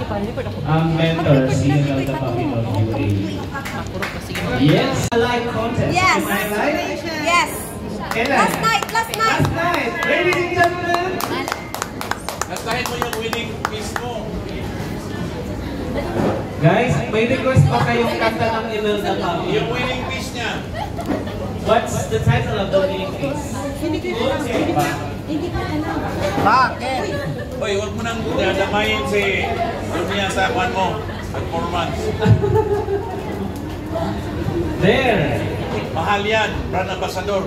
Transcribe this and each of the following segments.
mentor, si Imelda Pacquiao. Yes, a live contest. Yes. Am I right? Yes. Last night. Last night. Ladies and gentlemen. Nastahin mo yung winning piece mo. Guys, may request pa kayong kanta ng Imelda Pacquiao. Yung winning piece niya. What's the title of the winning piece? Hindi ko alam. Bakit? Hoy, huwag mo nang dadamayin si Lumia sa kwan mo. Performance. There. Mahal yan, brand ambassador.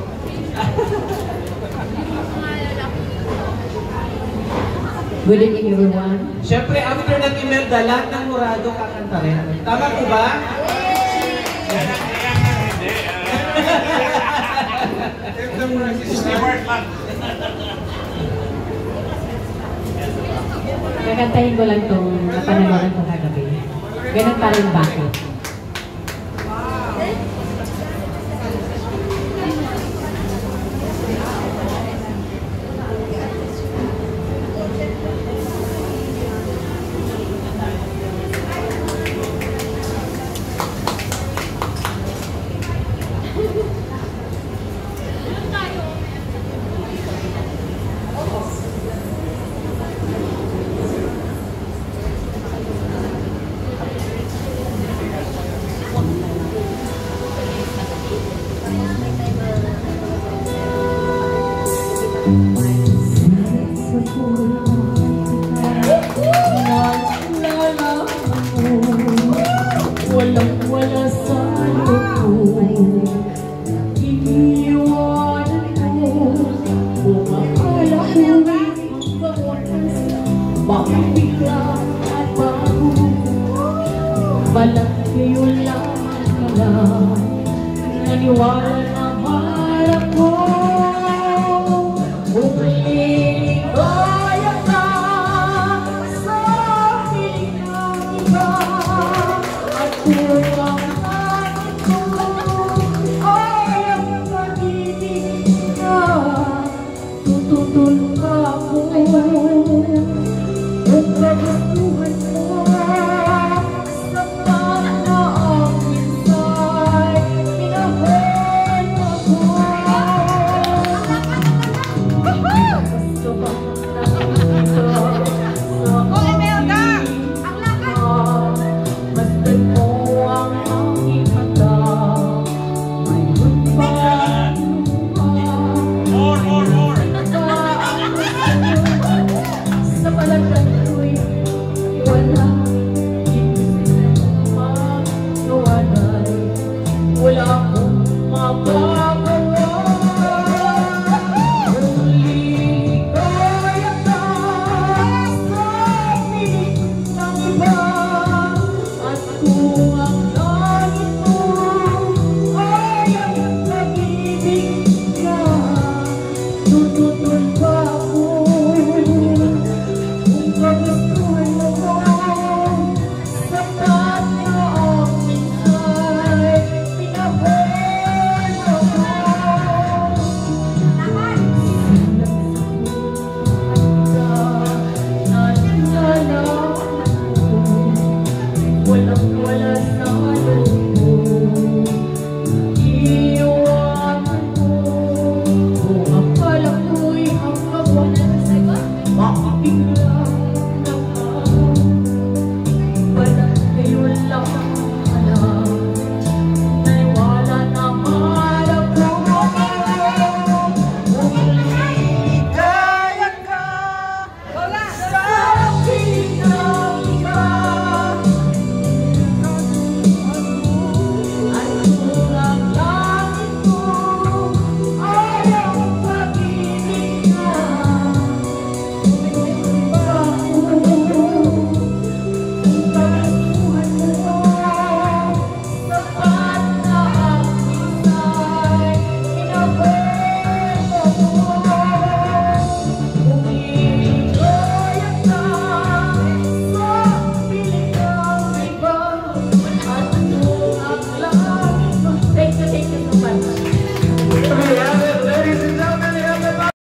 Good evening, everyone. Siyempre, after ng Imelda, lahat ng Murado kakanta rin. Tama po ba? Stewart lang. Kakantahin ko lang itong napanawaran ko kagabi. Ganun pa rin bakit.